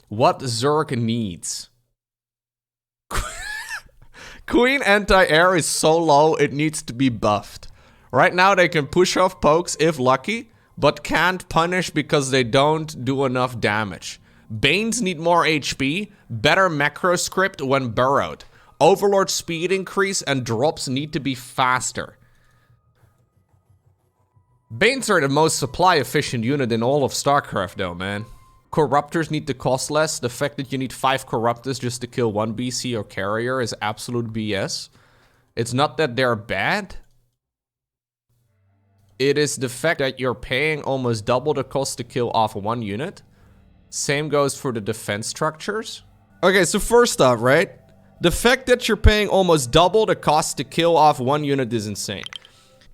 What Zerg needs. Queen anti-air is so low, it needs to be buffed. Right now they can push off pokes if lucky, but can't punish because they don't do enough damage. Banes need more HP, better macro script when burrowed. Overlord speed increase and drops need to be faster. Banes are the most supply efficient unit in all of StarCraft though, man. Corruptors need to cost less. The fact that you need 5 Corruptors just to kill 1 BC or carrier is absolute BS. It's not that they're bad. It is the fact that you're paying almost double the cost to kill off 1 unit. Same goes for the defense structures. Okay, so first off, right? The fact that you're paying almost double the cost to kill off 1 unit is insane.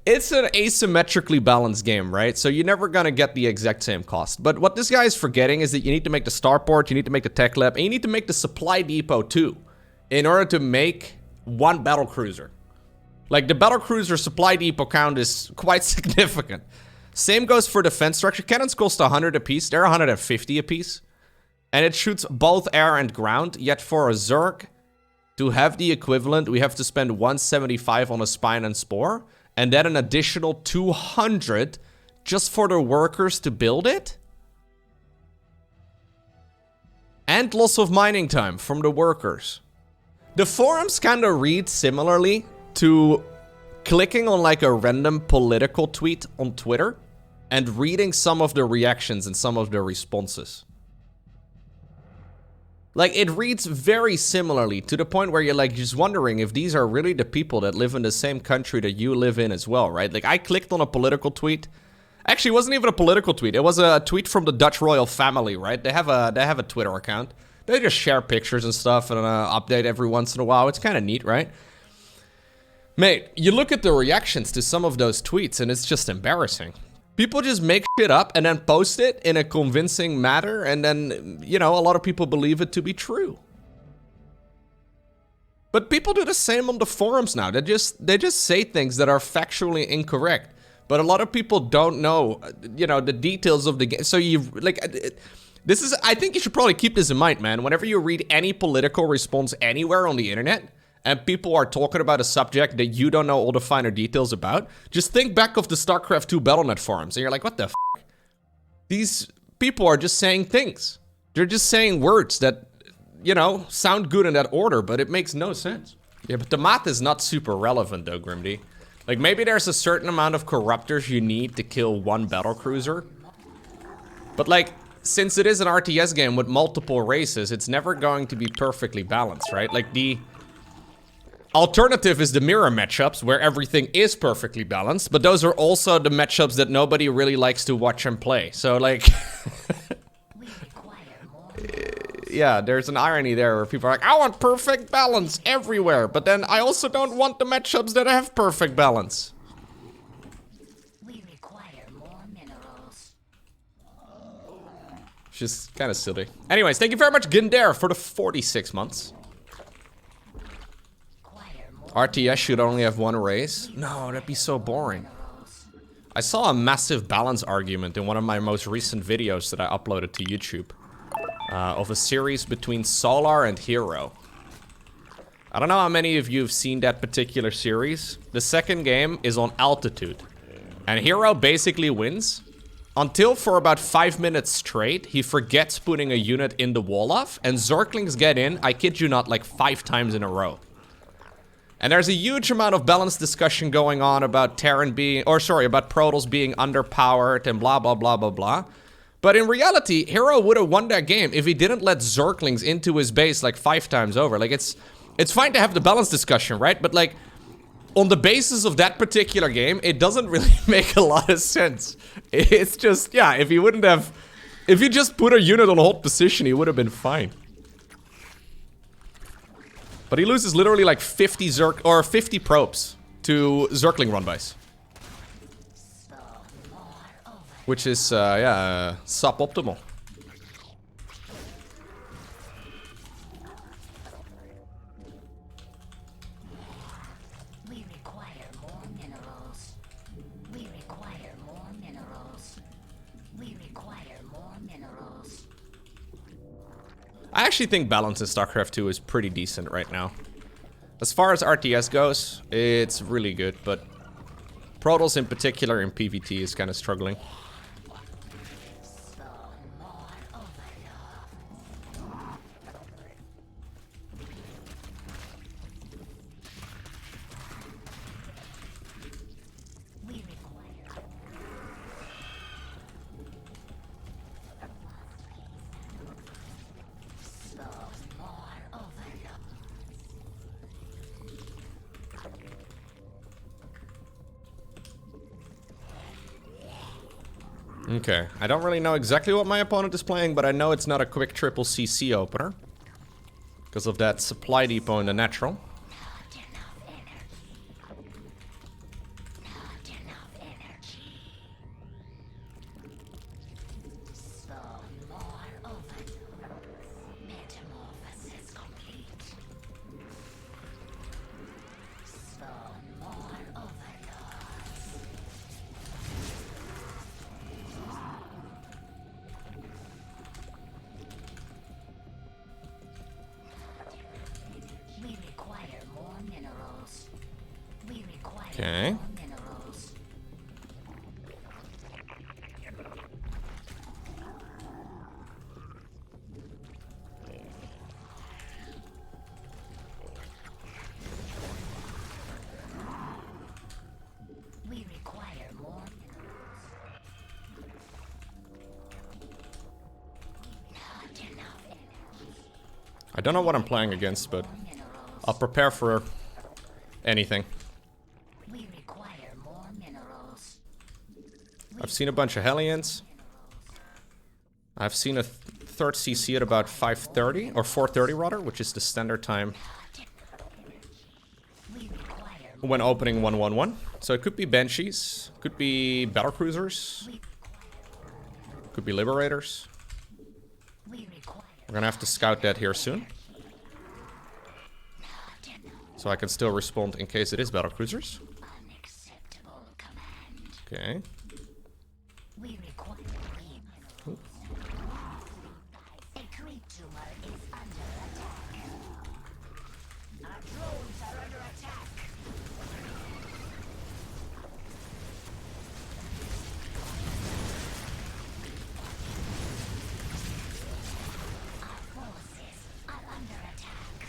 It's an asymmetrically balanced game, right? So you're never gonna get the exact same cost. But what this guy is forgetting is that you need to make the starport, you need to make the tech lab, and you need to make the supply depot too, in order to make 1 battle cruiser. Like, the battle cruiser supply depot count is quite significant. Same goes for defense structure. Cannons cost 100 apiece, they're 150 apiece. And it shoots both air and ground, yet for a Zerg, to have the equivalent, we have to spend 175 on a spine and spore, and then an additional 200 just for the workers to build it? And loss of mining time from the workers. The forums kinda read similarly to clicking on like a random political tweet on Twitter and reading some of the reactions and some of the responses. Like, it reads very similarly to the point where you're like just wondering if these are really the people that live in the same country that you live in as well, right? Like, I clicked on a political tweet. Actually, it wasn't even a political tweet. It was a tweet from the Dutch royal family, right? They have a Twitter account. They just share pictures and stuff and update every once in a while. It's kind of neat, right? Mate, you look at the reactions to some of those tweets and it's just embarrassing. People just make shit up and then post it in a convincing manner, and then, you know, a lot of people believe it to be true. But people do the same on the forums now. They just say things that are factually incorrect. But a lot of people don't know, you know, the details of the game. So you, like, this is, I think you should probably keep this in mind, man. Whenever you read any political response anywhere on the internet, and people are talking about a subject that you don't know all the finer details about, just think back of the StarCraft 2 Battle Mech forums, and you're like, what the f***? These people are just saying things. They're just saying words that, you know, sound good in that order, but it makes no sense. Yeah, but the math is not super relevant, though, Grimdy. Like, maybe there's a certain amount of Corruptors you need to kill 1 battle cruiser. But, like, since it is an RTS game with multiple races, it's never going to be perfectly balanced, right? Like, the alternative is the mirror matchups, where everything is perfectly balanced, but those are also the matchups that nobody really likes to watch and play. So, like, yeah, there's an irony there where people are like, I want perfect balance everywhere, but then I also don't want the matchups that have perfect balance. We require more minerals. Just kind of silly. Anyways, thank you very much, Gindare, for the 46 months. RTS should only have 1 race? No, that'd be so boring. I saw a massive balance argument in one of my most recent videos that I uploaded to YouTube. Of a series between Solar and Hero. I don't know how many of you have seen that particular series. The second game is on altitude. And Hero basically wins until for about 5 minutes straight, he forgets putting a unit in the wall off, and Zerglings get in, I kid you not, like 5 times in a row. And there's a huge amount of balance discussion going on about Terran being, or sorry, about Protoss being underpowered and blah, blah, blah, blah, blah. But in reality, Hero would have won that game if he didn't let Zerglings into his base like 5 times over. Like, it's fine to have the balance discussion, right? But like, on the basis of that particular game, it doesn't really make a lot of sense. It's just, yeah, if he just put a unit on hold position, he would have been fine. But he loses literally like 50 probes to Zergling run-bys. Which is, yeah, suboptimal. We require more minerals. We require more minerals. We require more minerals. I actually think balance in StarCraft 2 is pretty decent right now. As far as RTS goes, it's really good, but Protoss in particular in PvT is kind of struggling. Okay, I don't really know exactly what my opponent is playing, but I know it's not a quick triple CC opener. Because of that supply depot in the natural. Okay. We require more minerals. Not enough energy. I don't know what I'm playing against, but I'll prepare for anything. We require more minerals. I've seen a bunch of Hellions. I've seen a third CC at about 5:30, or 4:30 rather, which is the standard time We require when opening 111. So it could be Banshees, could be Battlecruisers, could be Liberators. we require We're gonna have to scout that here soon. So I can still respond in case it is Battlecruisers. unacceptable command. Okay. We require minerals. A creep tumor is under attack. Our drones are under attack. Our forces are under attack.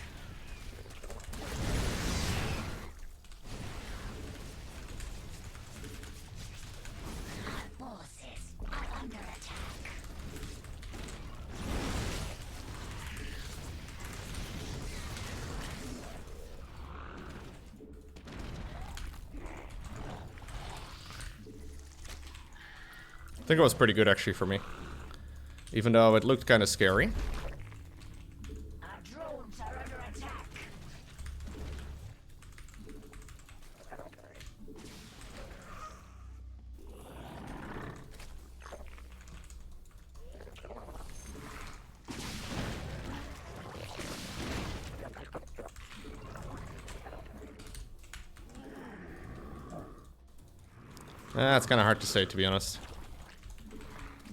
Our forces are under attack. I think it was pretty good actually for me. Even though it looked kind of scary. Our drones are under attack. It's kind of hard to say, to be honest.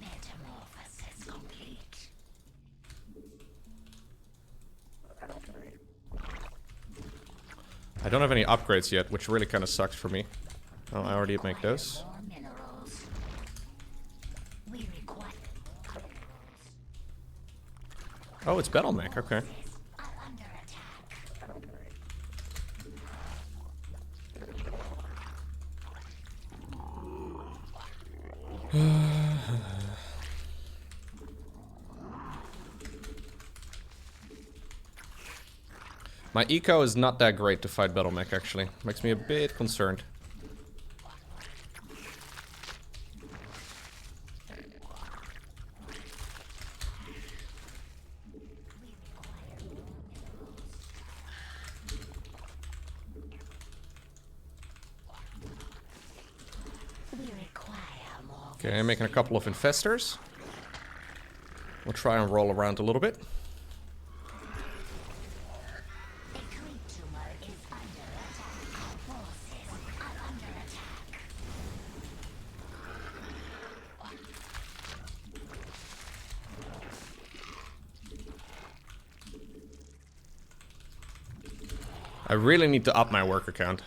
Metamorphosis complete. I don't have any upgrades yet, which really kind of sucks for me. Oh, I already make those. More minerals. We require Oh, it's Battle Mech, okay. are under attack. My eco is not that great to fight Battle Mech, actually. Makes me a bit concerned. We require more. Okay, I'm making a couple of infestors. We'll try and roll around a little bit. A creep tumor is under attack. Our forces are under attack. I really need to up my worker count.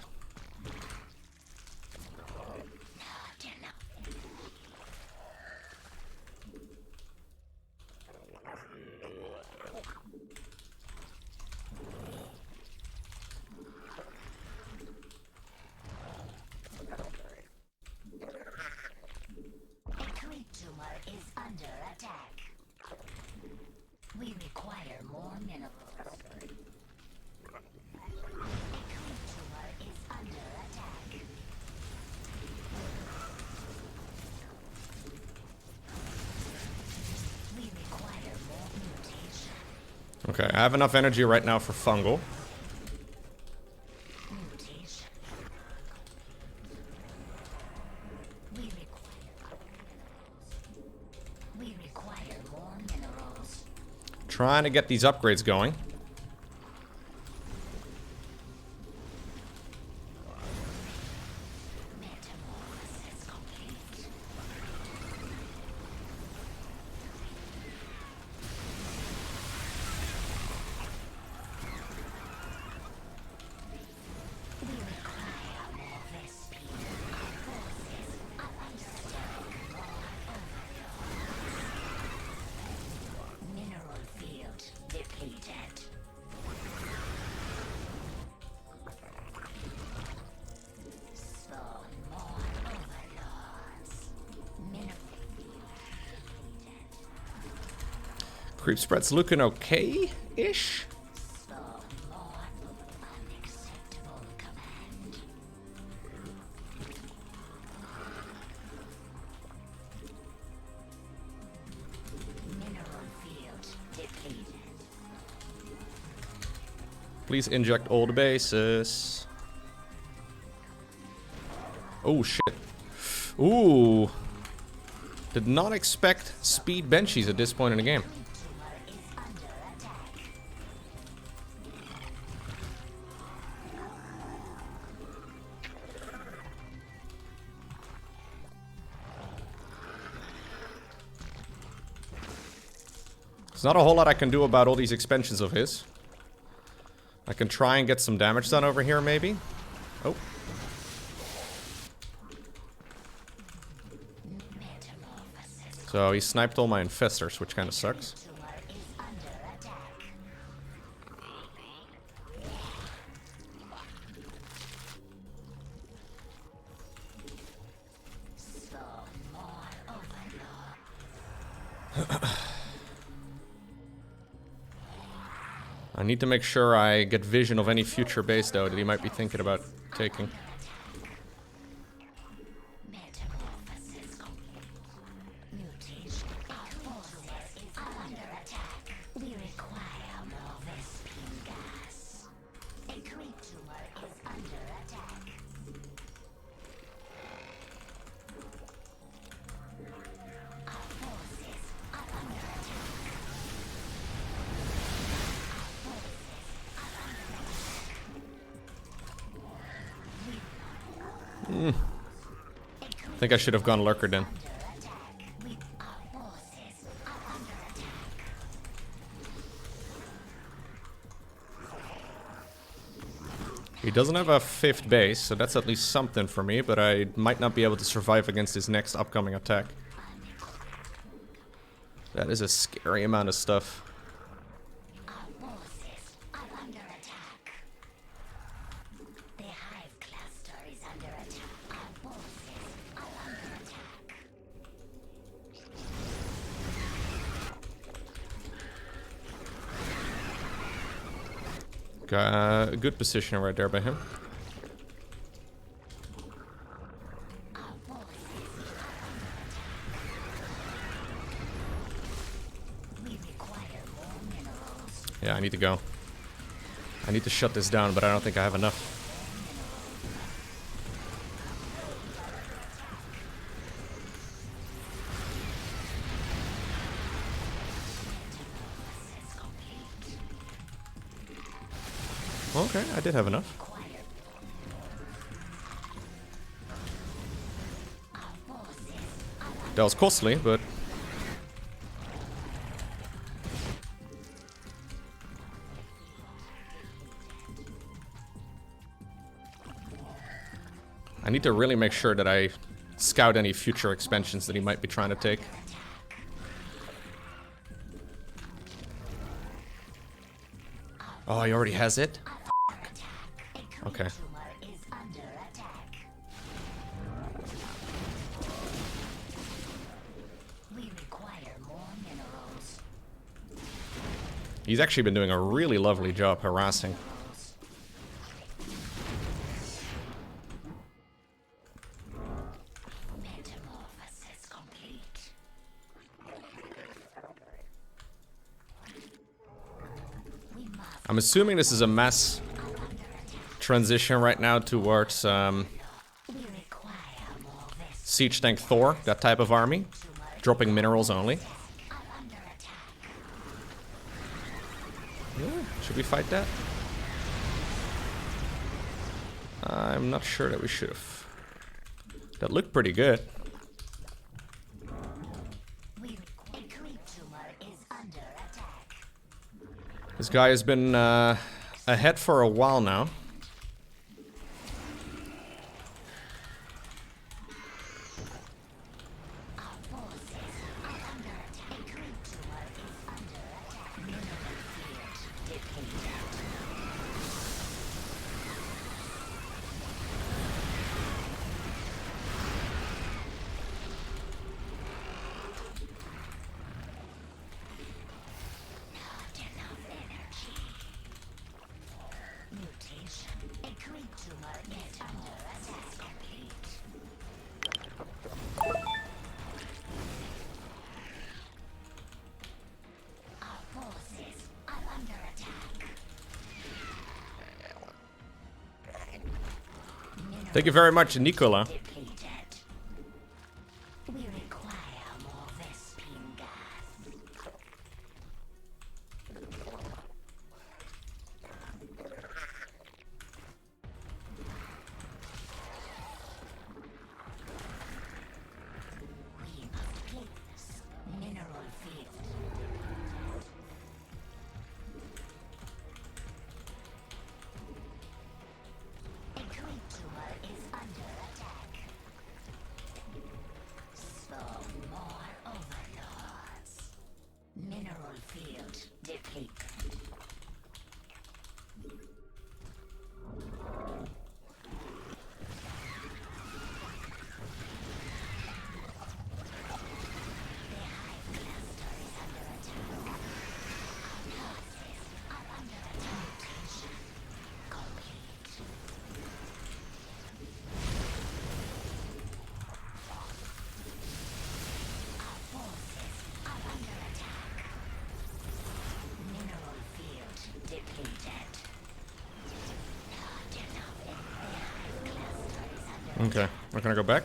We require more minerals. Is under attack. We require more mutation. Okay, I have enough energy right now for fungal. Mutation. We require more minerals. Trying to get these upgrades going. Metamorphosis complete. We require more Vespene. Our forces are under attack. Mineral field depleted. Spawn more overlords. Mineral field depleted. Creep spread's looking okay-ish. Spawn more unacceptable command. Mineral field depleted. Please inject all the bases. Oh shit. Ooh. Did not expect speed benchies at this point in the game. Tumor is under attack. There's not a whole lot I can do about all these expansions of his. I can try and get some damage done over here, maybe. Oh. Metamorphosis. So he sniped all my infestors, which kind of sucks. Tumor is under attack. Spawn more overlords. I need to make sure I get vision of any future base, though, that he might be thinking about taking. Metamorphosis complete. Mutation. Our forces are under attack. We require more Vespene gas. A creep tumor is under attack. Our forces are under attack. I think I should have gone lurker then. Under attack. Our forces are under attack. He doesn't have a 5th base, so that's at least something for me, but I might not be able to survive against his next upcoming attack. That is a scary amount of stuff. Our forces are under attack. The hive cluster is under attack. Our forces are under attack. Got a good position right there by him. Our forces are under attack. We require more minerals. Yeah, I need to go. I need to shut this down, but I don't think I have enough. Metamorphosis complete. Okay, I did have enough. Require. Our forces are under That was costly, but I need to really make sure that I scout any future expansions that he might be trying to take. Oh, he already has it? Okay. He's actually been doing a really lovely job harassing. I'm assuming this is a mass transition right now towards Siege Tank Thor, that type of army, dropping minerals only. Yeah, should we fight that? I'm not sure that we should have. That looked pretty good. This guy has been ahead for a while now. Thank you very much, Nicola. Okay, we're gonna go back.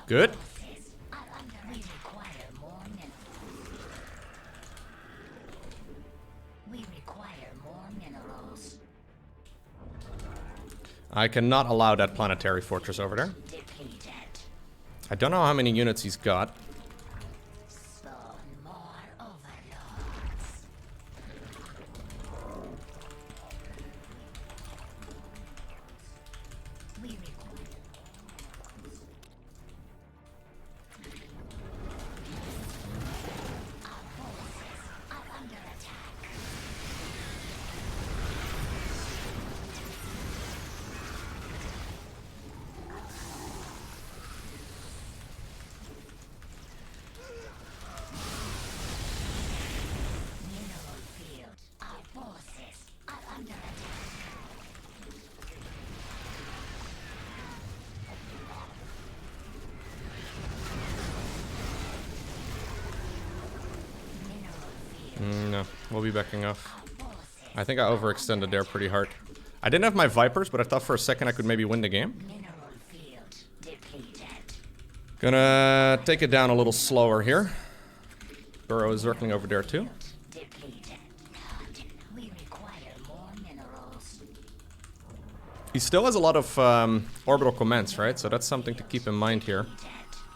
Good. I cannot allow that planetary fortress over there. I don't know how many units he's got. No, we'll be backing off. I think I overextended there pretty hard. I didn't have my Vipers, but I thought for a second I could maybe win the game. Gonna take it down a little slower here. Burrow is circling over there too. Depleted. We require more minerals. He still has a lot of orbital commands, right? So that's something to keep in mind here.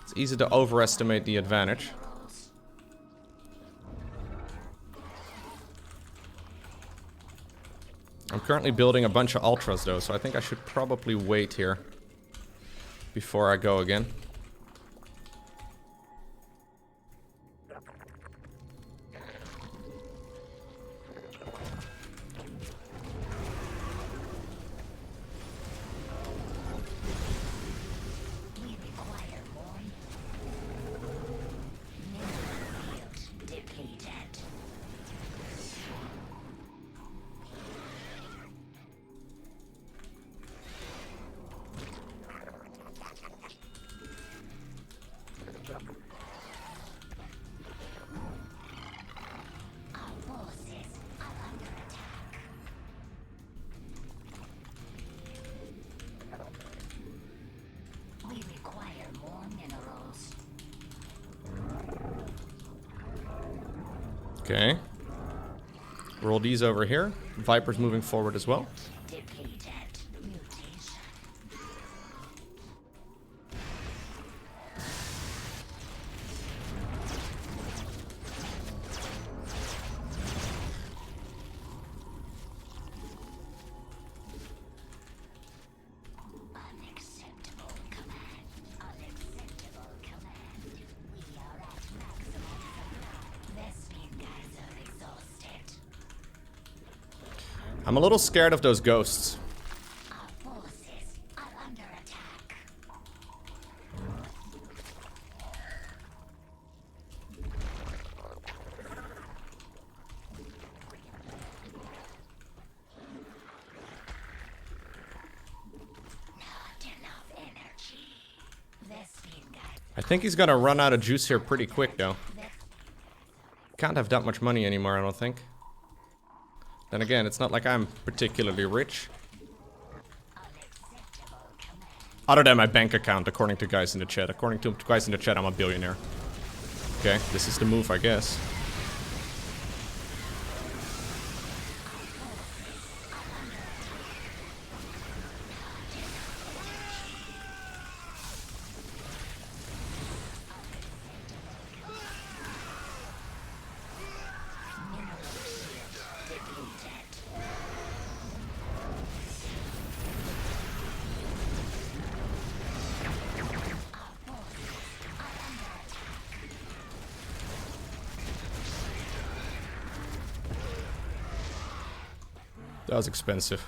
It's easy to overestimate the advantage. I'm currently building a bunch of ultras though, so I think I should probably wait here before I go again. Okay. Roll these over here. Viper's moving forward as well. I'm a little scared of those ghosts. Our forces are under attack. Not enough energy. I think he's gonna run out of juice here pretty quick though. Can't have that much money anymore, I don't think. Then again, it's not like I'm particularly rich. Other than my bank account, according to guys in the chat. According to guys in the chat, I'm a billionaire. Okay, this is the move, I guess. That was expensive.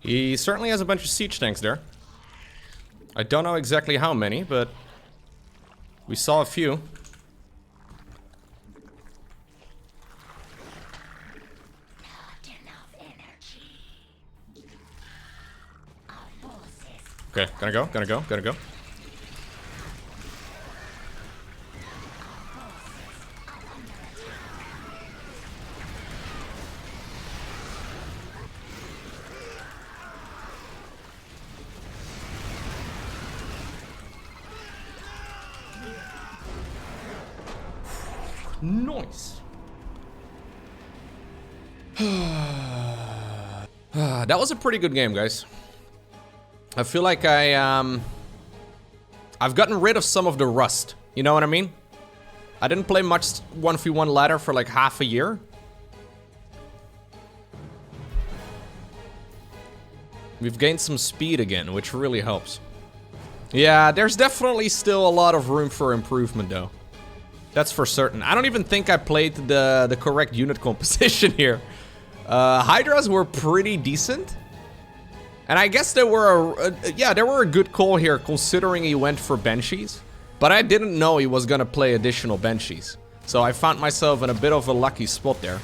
He certainly has a bunch of siege tanks there. I don't know exactly how many, but we saw a few. Okay, gonna go. Nice. That was a pretty good game, guys. I feel like I've gotten rid of some of the rust. You know what I mean? I didn't play much 1v1 ladder for like half a year. We've gained some speed again, which really helps. Yeah, there's definitely still a lot of room for improvement though. That's for certain. I don't even think I played the correct unit composition here. Hydras were pretty decent. And I guess there were a good call here considering he went for Banshees. But I didn't know he was gonna play additional Banshees. So I found myself in a bit of a lucky spot there.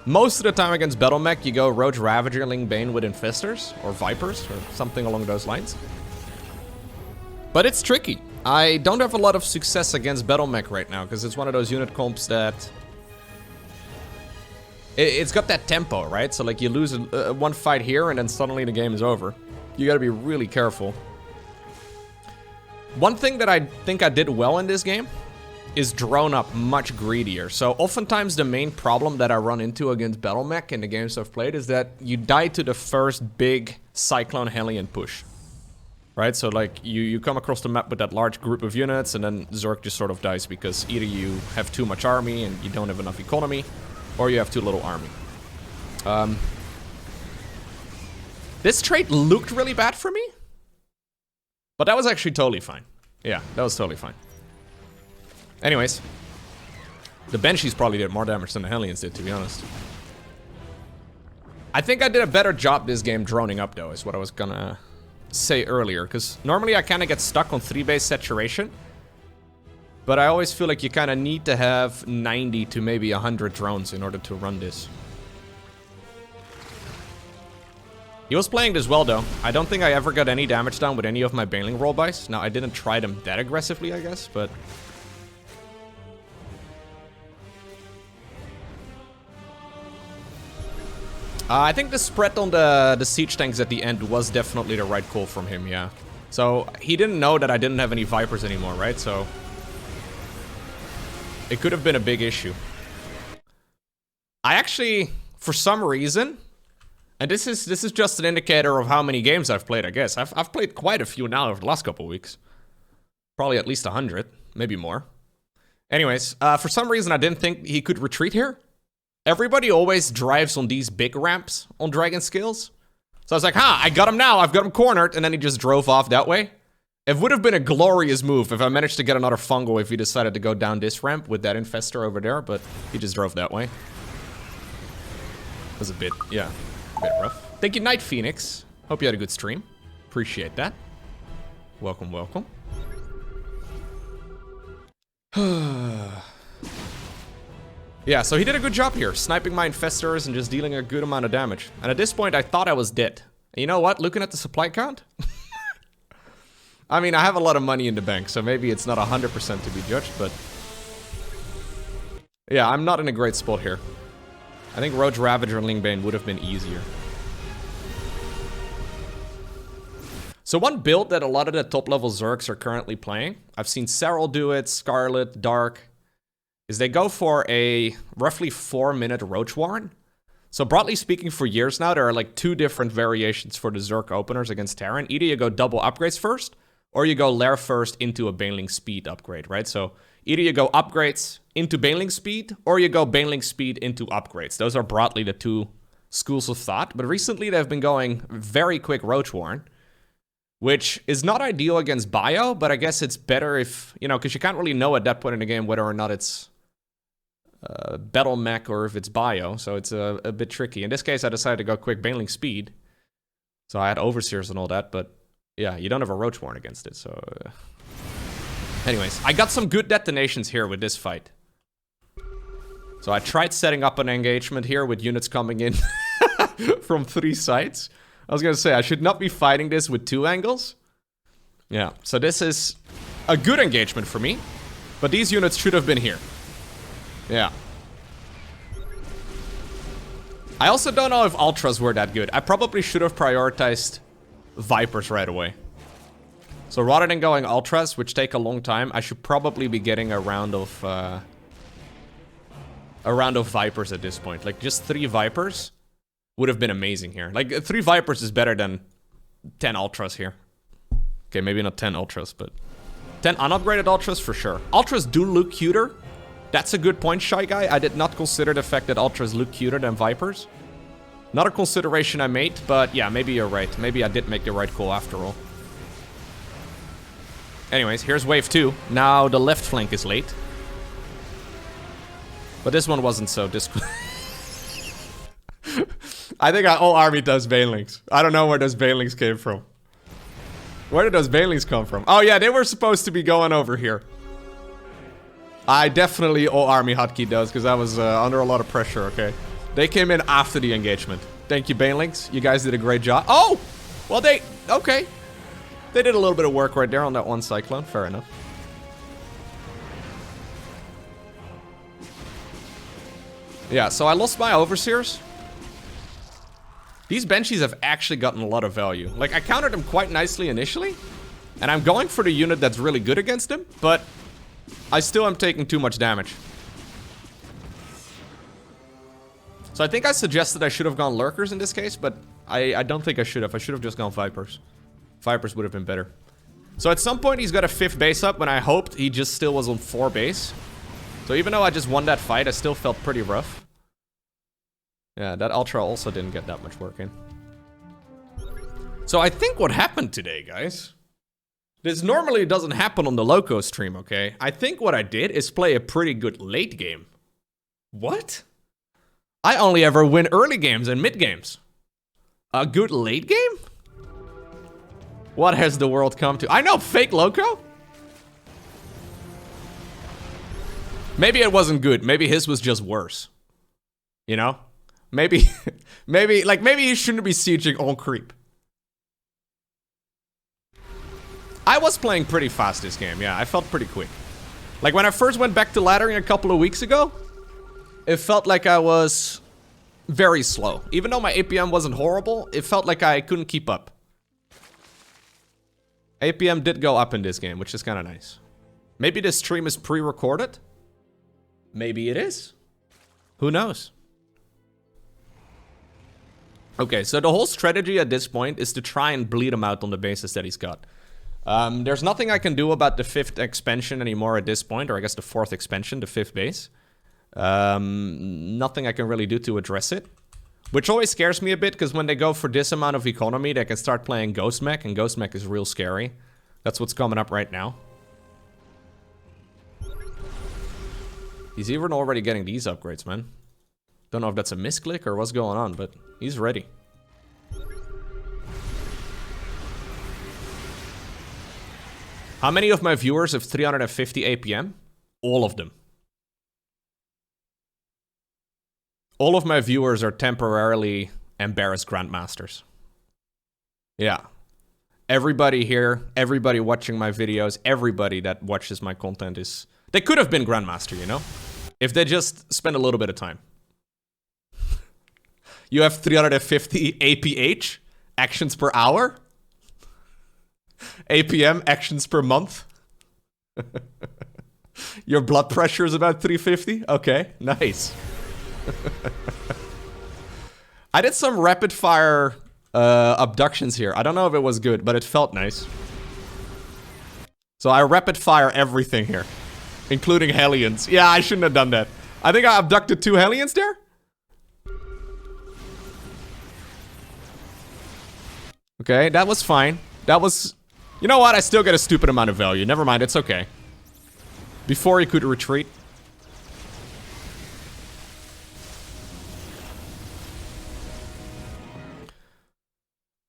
Most of the time against Battle Mech, you go Roach Ravager, Ling Bane with Infestors, or Vipers, or something along those lines. But it's tricky. I don't have a lot of success against Battle Mech right now, because it's one of those unit comps that... It's got that tempo, right? So, like, you lose one fight here, and then suddenly the game is over. You gotta be really careful. One thing that I think I did well in this game is drone up much greedier. So, oftentimes the main problem that I run into against Battle Mech in the games I've played is that you die to the first big Cyclone Hellion push. Right, so like, you come across the map with that large group of units, and then Zerg just sort of dies because either you have too much army and you don't have enough economy, or you have too little army. This trait looked really bad for me, but that was actually totally fine. Yeah, that was totally fine. Anyways, the Banshees probably did more damage than the Hellions did, to be honest. I think I did a better job this game droning up, though, is what I was gonna say earlier, because normally I kind of get stuck on 3-base saturation, but I always feel like you kind of need to have 90 to maybe 100 drones in order to run this. He was playing this well, though. I don't think I ever got any damage done with any of my Baneling rollbys. Now, I didn't try them that aggressively, I guess, but... I think the spread on the siege tanks at the end was definitely the right call from him, yeah. So, he didn't know that I didn't have any Vipers anymore, right? So, it could have been a big issue. I actually, for some reason, and this is just an indicator of how many games I've played, I guess. I've played quite a few now over the last couple of weeks. Probably at least 100, maybe more. Anyways, for some reason I didn't think he could retreat here. Everybody always drives on these big ramps on Dragon Scales. So I was like, I got him now. I've got him cornered. And then he just drove off that way. It would have been a glorious move if I managed to get another fungo if he decided to go down this ramp with that infestor over there. But he just drove that way. It was a bit rough. Thank you, Night Phoenix. Hope you had a good stream. Appreciate that. Welcome, welcome. Yeah, so he did a good job here, sniping my infestors and just dealing a good amount of damage. And at this point, I thought I was dead. And you know what? Looking at the supply count? I mean, I have a lot of money in the bank, so maybe it's not 100% to be judged, but... yeah, I'm not in a great spot here. I think Roach Ravager and Lingbane would have been easier. So one build that a lot of the top-level Zergs are currently playing, I've seen Serral do it, Scarlet, Dark... is they go for a roughly 4-minute Roach Warren. So broadly speaking, for years now, there are like 2 different variations for the Zerg openers against Terran. Either you go double upgrades first, or you go Lair first into a Baneling speed upgrade, right? So either you go upgrades into Baneling speed, or you go Baneling speed into upgrades. Those are broadly the 2 schools of thought. But recently they've been going very quick Roach Warren, which is not ideal against Bio, but I guess it's better if, you know, because you can't really know at that point in the game whether or not it's Battle Mech or if it's Bio, so it's a bit tricky. In this case, I decided to go quick Baneling speed. So I had Overseers and all that, but yeah, you don't have a Roach Warren against it, so... Anyways, I got some good detonations here with this fight. So I tried setting up an engagement here with units coming in from 3 sides. I was gonna say, I should not be fighting this with 2 angles. Yeah, so this is a good engagement for me, but these units should have been here. Yeah. I also don't know if Ultras were that good. I probably should have prioritized Vipers right away. So rather than going Ultras, which take a long time, I should probably be getting a round of Vipers at this point. Like, just 3 Vipers would have been amazing here. Like, 3 Vipers is better than 10 Ultras here. Okay, maybe not 10 Ultras, but 10 unupgraded Ultras for sure. Ultras do look cuter. That's a good point, Shy Guy. I did not consider the fact that Ultras look cuter than Vipers. Not a consideration I made, but yeah, maybe you're right. Maybe I did make the right call after all. Anyways, here's wave 2. Now the left flank is late. But this one wasn't so I think all army does Banelings. I don't know where those Banelings came from. Where did those Banelings come from? Oh yeah, they were supposed to be going over here. I definitely all army hotkey those because I was under a lot of pressure, okay? They came in after the engagement. Thank you, Banelings. You guys did a great job. Oh! Well, okay. They did a little bit of work right there on that one Cyclone. Fair enough. Yeah, so I lost my Overseers. These Banshees have actually gotten a lot of value. Like, I countered them quite nicely initially. And I'm going for the unit that's really good against them. But I still am taking too much damage. So I think I suggested I should have gone Lurkers in this case. But I don't think I should have. I should have just gone Vipers. Vipers would have been better. So at some point he's got a 5th base up when I hoped he just still was on 4 base. So even though I just won that fight, I still felt pretty rough. Yeah, that Ultra also didn't get that much work in. So I think what happened today, guys... This normally doesn't happen on the Lowko stream, okay? I think what I did is play a pretty good late game. What? I only ever win early games and mid games. A good late game? What has the world come to? I know, fake Lowko? Maybe it wasn't good. Maybe his was just worse. You know? Maybe, maybe he shouldn't be sieging on creep. I was playing pretty fast this game, yeah. I felt pretty quick. Like, when I first went back to laddering a couple of weeks ago, it felt like I was very slow. Even though my APM wasn't horrible, it felt like I couldn't keep up. APM did go up in this game, which is kind of nice. Maybe this stream is pre-recorded? Maybe it is. Who knows? Okay, so the whole strategy at this point is to try and bleed him out on the bases that he's got. There's nothing I can do about the 5th expansion anymore at this point, or I guess the 4th expansion, the 5th base. Nothing I can really do to address it. Which always scares me a bit, because when they go for this amount of economy, they can start playing Ghost Mech, and Ghost Mech is real scary. That's what's coming up right now. He's even already getting these upgrades, man. Don't know if that's a misclick or what's going on, but he's ready. How many of my viewers have 350 APM? All of them. All of my viewers are temporarily embarrassed Grandmasters. Yeah. Everybody here, everybody watching my videos, everybody that watches my content is... They could have been Grandmaster, you know? If they just spend a little bit of time. You have 350 APH, actions per hour. APM, actions per month. Your blood pressure is about 350? Okay, nice. I did some rapid fire abductions here. I don't know if it was good, but it felt nice. So I rapid fire everything here. Including Hellions. Yeah, I shouldn't have done that. I think I abducted 2 Hellions there. Okay, that was fine. That was... You know what? I still get a stupid amount of value. Never mind, it's okay. Before he could retreat.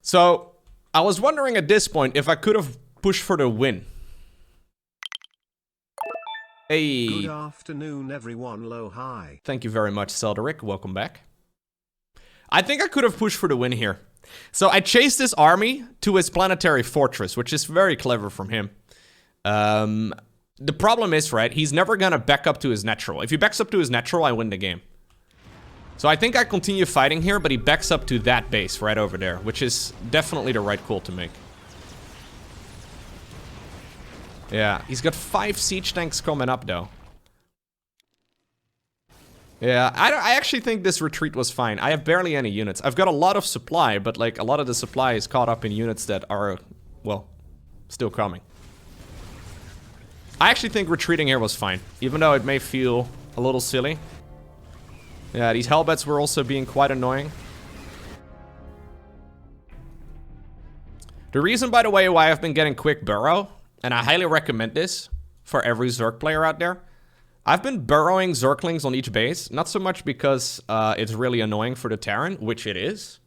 So, I was wondering at this point if I could have pushed for the win. Hey. Good afternoon, everyone. Low hi. Thank you very much, Selderic. Welcome back. I think I could have pushed for the win here. So I chased this army to his planetary fortress, which is very clever from him. The problem is, right, he's never gonna back up to his natural. If he backs up to his natural, I win the game. So I think I continue fighting here, but he backs up to that base right over there, which is definitely the right call to make. Yeah, he's got 5 siege tanks coming up, though. Yeah, I actually think this retreat was fine. I have barely any units. I've got a lot of supply, but, like, a lot of the supply is caught up in units that are, well, still coming. I actually think retreating here was fine, even though it may feel a little silly. Yeah, these Hellbats were also being quite annoying. The reason, by the way, why I've been getting quick burrow, and I highly recommend this for every Zerg player out there. I've been burrowing Zerglings on each base, not so much because it's really annoying for the Terran, which it is,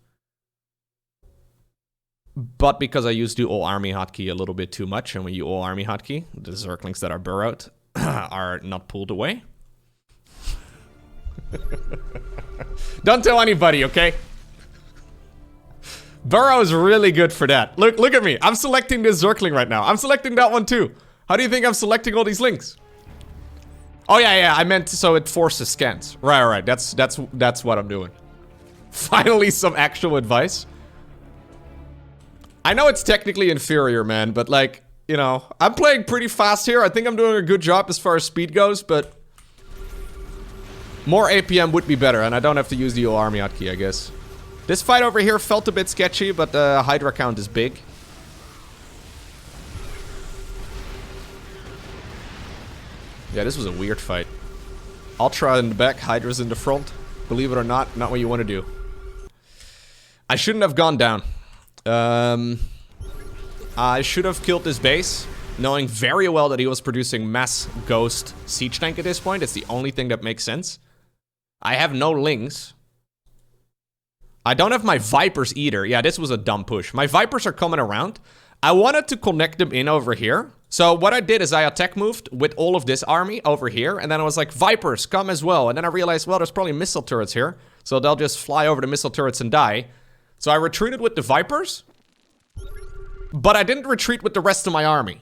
but because I use the all army hotkey a little bit too much, and when you all army hotkey, the Zerglings that are burrowed are not pulled away. Don't tell anybody, okay? Burrow is really good for that. Look at me. I'm selecting this Zergling right now. I'm selecting that one too. How do you think I'm selecting all these links? Oh yeah, I meant so it forces scans. Right. That's what I'm doing. Finally, some actual advice. I know it's technically inferior, man, but like, you know, I'm playing pretty fast here. I think I'm doing a good job as far as speed goes, but more APM would be better, and I don't have to use the army hotkey, I guess. This fight over here felt a bit sketchy, but the Hydra count is big. Yeah, this was a weird fight. Ultra in the back, Hydra's in the front. Believe it or not what you want to do. I shouldn't have gone down. I should have killed this base, knowing very well that he was producing mass Ghost siege tank at this point. It's the only thing that makes sense. I have no lings. I don't have my Vipers either. Yeah, this was a dumb push. My Vipers are coming around. I wanted to connect them in over here. So what I did is I attack moved with all of this army over here. And then I was like, Vipers, come as well. And then I realized, well, there's probably missile turrets here. So they'll just fly over the missile turrets and die. So I retreated with the Vipers. But I didn't retreat with the rest of my army.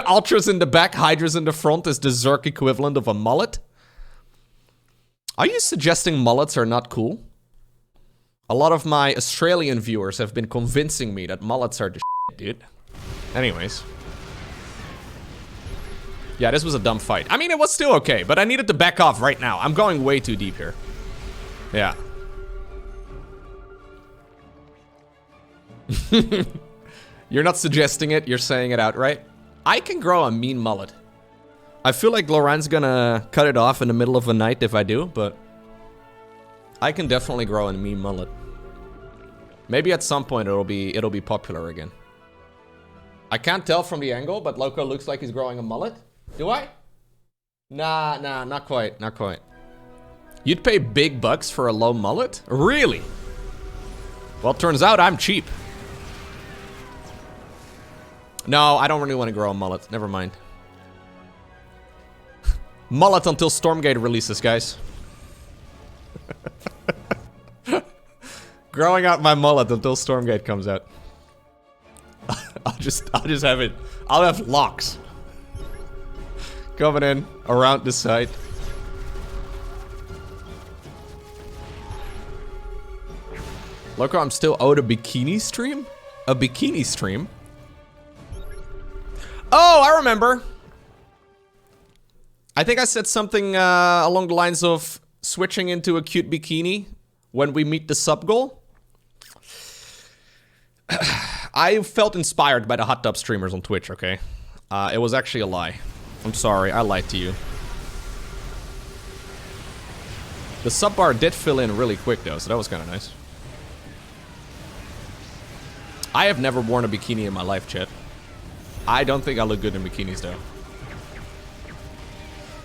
Ultras in the back, Hydras in the front is the Zerg equivalent of a mullet. Are you suggesting mullets are not cool? A lot of my Australian viewers have been convincing me that mullets are the shit, dude. Anyways. Yeah, this was a dumb fight. I mean, it was still okay, but I needed to back off right now. I'm going way too deep here. Yeah. You're not suggesting it, you're saying it outright. I can grow a mean mullet. I feel like Laurent's gonna cut it off in the middle of the night if I do, but I can definitely grow a mean mullet. Maybe at some point it'll be popular again. I can't tell from the angle, but Lowko looks like he's growing a mullet. Do I? Nah, not quite, not quite. You'd pay big bucks for a low mullet? Really? Well, turns out I'm cheap. No, I don't really want to grow a mullet. Never mind. Mullet until Stormgate releases, guys. Growing out my mullet until Stormgate comes out. I'll just have it. I'll have locks. Coming in around the side. Lowko, I'm still owed a bikini stream? A bikini stream? Oh, I remember. I think I said something along the lines of switching into a cute bikini when we meet the sub goal. I felt inspired by the hot tub streamers on Twitch, okay? It was actually a lie. I'm sorry, I lied to you. The sub bar did fill in really quick though, so that was kind of nice. I have never worn a bikini in my life, chat. I don't think I look good in bikinis though.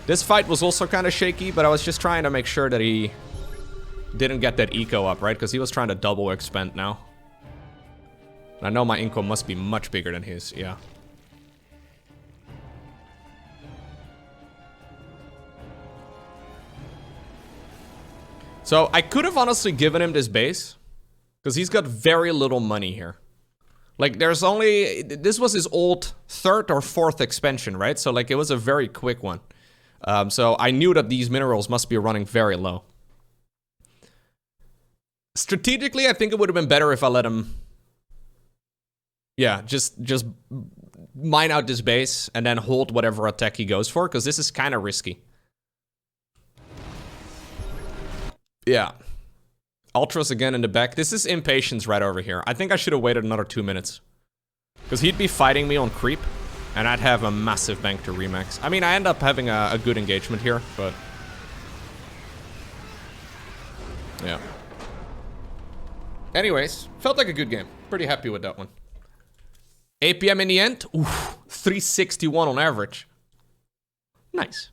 This fight was also kind of shaky, but I was just trying to make sure that he didn't get that eco up, right? Because he was trying to double expend now. And I know my eco must be much bigger than his, yeah. So I could have honestly given him this base, because he's got very little money here. Like, there's only... This was his old third or fourth expansion, right? So, like, it was a very quick one. So I knew that these minerals must be running very low. Strategically, I think it would have been better if I let him... Yeah, just mine out this base and then hold whatever attack he goes for, because this is kind of risky. Yeah. Ultras again in the back. This is impatience right over here. I think I should have waited another 2 minutes. Because he'd be fighting me on creep, and I'd have a massive bank to remax. I mean, I end up having a good engagement here, but... Yeah. Anyways, felt like a good game. Pretty happy with that one. APM in the end? Oof, 361 on average. Nice.